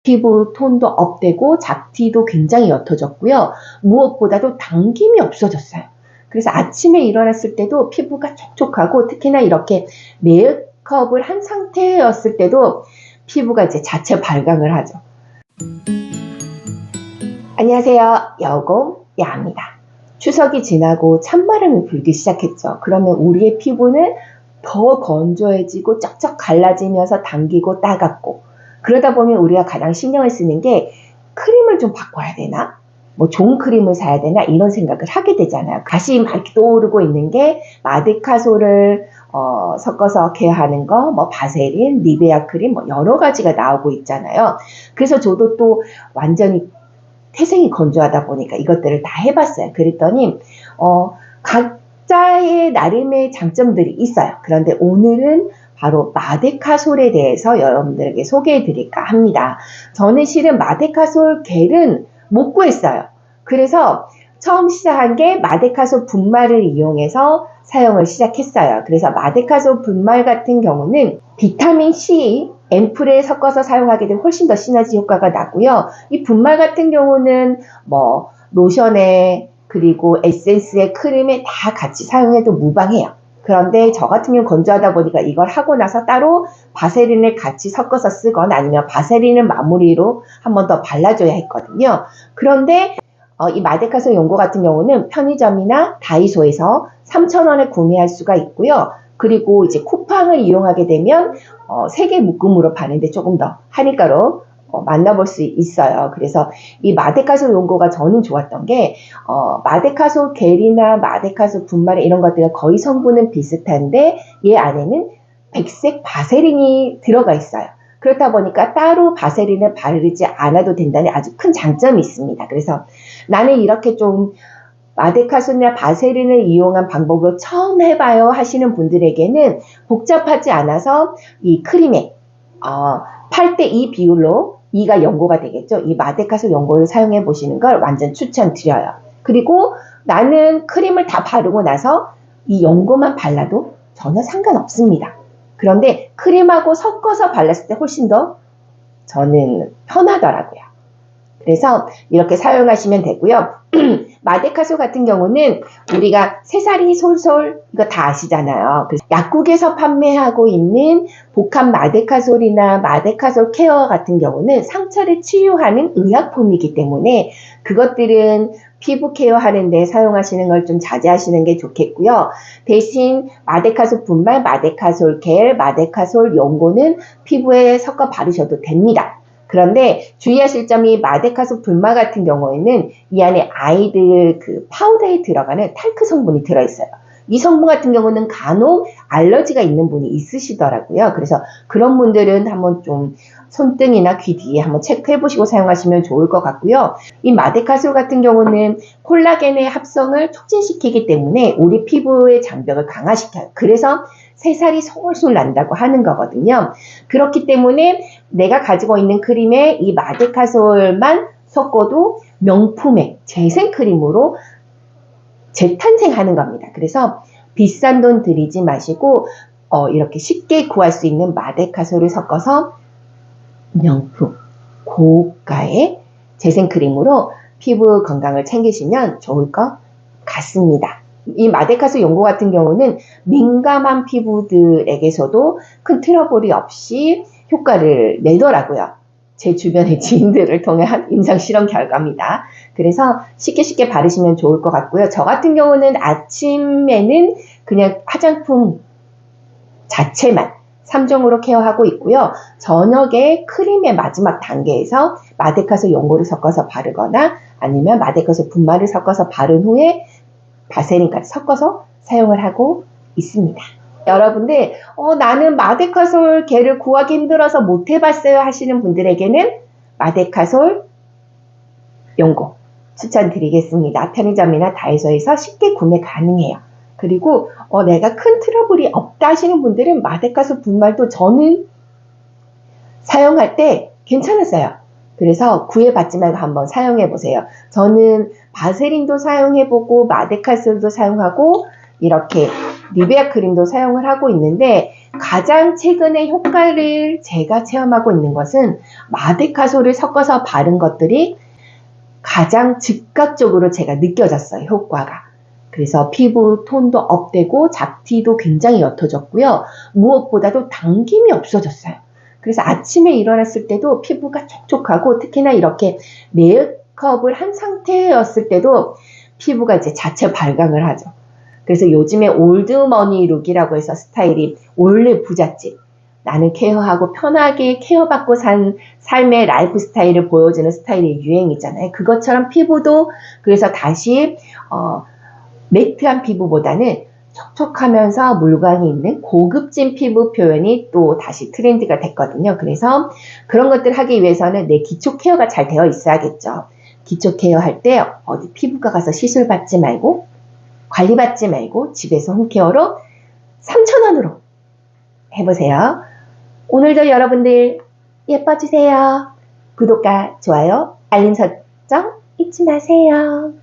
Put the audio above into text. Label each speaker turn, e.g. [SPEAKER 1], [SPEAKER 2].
[SPEAKER 1] 피부 톤도 업되고 잡티도 굉장히 옅어졌고요. 무엇보다도 당김이 없어졌어요. 그래서 아침에 일어났을 때도 피부가 촉촉하고, 특히나 이렇게 메이크업을 한 상태였을 때도 피부가 이제 자체 발광을 하죠. 안녕하세요. 여공 야입니다. 추석이 지나고 찬바람이 불기 시작했죠. 그러면 우리의 피부는 더 건조해지고 쩍쩍 갈라지면서 당기고 따갑고, 그러다 보면 우리가 가장 신경을 쓰는 게 크림을 좀 바꿔야 되나? 뭐 좋은 크림을 사야 되나? 이런 생각을 하게 되잖아요. 다시 막 떠오르고 있는 게 마데카솔을 섞어서 케어하는 거, 뭐 바세린, 니베아 크림, 뭐 여러 가지가 나오고 있잖아요. 그래서 저도 또 완전히 태생이 건조하다 보니까 이것들을 다 해봤어요. 그랬더니 각자의 나름의 장점들이 있어요. 그런데 오늘은 바로 마데카솔에 대해서 여러분들에게 소개해 드릴까 합니다. 저는 실은 마데카솔 겔은 못 구했어요. 그래서 처음 시작한 게 마데카솔 분말을 이용해서 사용을 시작했어요. 그래서 마데카솔 분말 같은 경우는 비타민C 앰플에 섞어서 사용하게 되면 훨씬 더 시너지 효과가 나고요. 이 분말 같은 경우는 뭐 로션에 그리고 에센스에 크림에 다 같이 사용해도 무방해요. 그런데 저 같은 경우 건조하다 보니까 이걸 하고 나서 따로 바세린을 같이 섞어서 쓰거나 아니면 바세린을 마무리로 한 번 더 발라줘야 했거든요. 그런데 이 마데카솔 용고 같은 경우는 편의점이나 다이소에서 3,000원에 구매할 수가 있고요. 그리고 이제 쿠팡을 이용하게 되면 3개 묶음으로 파는데 조금 더 할인가로 만나볼 수 있어요. 그래서 이 마데카솔 용고가 저는 좋았던 게 마데카솔 겔이나 마데카솔 분말 이런 것들은 거의 성분은 비슷한데 얘 안에는 백색 바세린이 들어가 있어요. 그렇다 보니까 따로 바세린을 바르지 않아도 된다는 아주 큰 장점이 있습니다. 그래서 나는 이렇게 좀 마데카솔이나 바세린을 이용한 방법으로 처음 해봐요 하시는 분들에게는 복잡하지 않아서 이 크림에 8:2 비율로 2가 연고가 되겠죠. 이 마데카솔 연고를 사용해 보시는 걸 완전 추천드려요. 그리고 나는 크림을 다 바르고 나서 이 연고만 발라도 전혀 상관없습니다. 그런데 크림하고 섞어서 발랐을 때 훨씬 더 저는 편하더라고요. 그래서 이렇게 사용하시면 되고요. 마데카솔 같은 경우는 우리가 새살이 솔솔 이거 다 아시잖아요. 그래서 약국에서 판매하고 있는 복합 마데카솔이나 마데카솔 케어 같은 경우는 상처를 치유하는 의약품이기 때문에 그것들은 피부 케어하는 데 사용하시는 걸 좀 자제하시는 게 좋겠고요. 대신 마데카솔 분말, 마데카솔 겔, 마데카솔 연고는 피부에 섞어 바르셔도 됩니다. 그런데 주의하실 점이 마데카솔 분말 같은 경우에는 이 안에 아이들 그 파우더에 들어가는 탈크 성분이 들어있어요. 이 성분 같은 경우는 간혹 알러지가 있는 분이 있으시더라고요. 그래서 그런 분들은 한번 좀 손등이나 귀 뒤에 한번 체크해 보시고 사용하시면 좋을 것 같고요. 이 마데카솔 같은 경우는 콜라겐의 합성을 촉진시키기 때문에 우리 피부의 장벽을 강화시켜요. 그래서 새살이 솔솔 난다고 하는 거거든요. 그렇기 때문에 내가 가지고 있는 크림에 이 마데카솔만 섞어도 명품의 재생크림으로 재탄생하는 겁니다. 그래서 비싼 돈 들이지 마시고 이렇게 쉽게 구할 수 있는 마데카솔을 섞어서 명품, 고가의 재생크림으로 피부 건강을 챙기시면 좋을 것 같습니다. 이 마데카솔 연고 같은 경우는 민감한 피부들에게서도 큰 트러블이 없이 효과를 내더라고요. 제 주변의 지인들을 통해 한 임상 실험 결과입니다. 그래서 쉽게 바르시면 좋을 것 같고요. 저 같은 경우는 아침에는 그냥 화장품 자체만 3종으로 케어하고 있고요. 저녁에 크림의 마지막 단계에서 마데카솔 연고를 섞어서 바르거나 아니면 마데카솔 분말을 섞어서 바른 후에 바세린까지 섞어서 사용을 하고 있습니다. 여러분들 나는 마데카솔 겔을 구하기 힘들어서 못 해봤어요 하시는 분들에게는 마데카솔 연고 추천드리겠습니다. 편의점이나 다이소에서 쉽게 구매 가능해요. 그리고 내가 큰 트러블이 없다 하시는 분들은 마데카솔 분말도 저는 사용할 때 괜찮았어요. 그래서 구애받지 말고 한번 사용해 보세요. 저는 바세린도 사용해 보고 마데카솔도 사용하고 이렇게 니베아 크림도 사용을 하고 있는데 가장 최근에 효과를 제가 체험하고 있는 것은 마데카솔을 섞어서 바른 것들이 가장 즉각적으로 제가 느껴졌어요. 효과가. 그래서 피부 톤도 업되고 잡티도 굉장히 옅어졌고요. 무엇보다도 당김이 없어졌어요. 그래서 아침에 일어났을 때도 피부가 촉촉하고 특히나 이렇게 메이크업을 한 상태였을 때도 피부가 이제 자체 발광을 하죠. 그래서 요즘에 올드머니 룩이라고 해서 스타일이 원래 부잣집, 나는 케어하고 편하게 케어받고 산 삶의 라이프 스타일을 보여주는 스타일이 유행이잖아요. 그것처럼 피부도 그래서 다시 매트한 피부보다는 촉촉하면서 물광이 있는 고급진 피부 표현이 또 다시 트렌드가 됐거든요. 그래서 그런 것들 하기 위해서는 내 기초 케어가 잘 되어 있어야겠죠. 기초 케어 할 때 어디 피부과 가서 시술 받지 말고 관리받지 말고 집에서 홈케어로 3,000원으로 해보세요. 오늘도 여러분들 예뻐지세요. 구독과 좋아요, 알림 설정 잊지 마세요.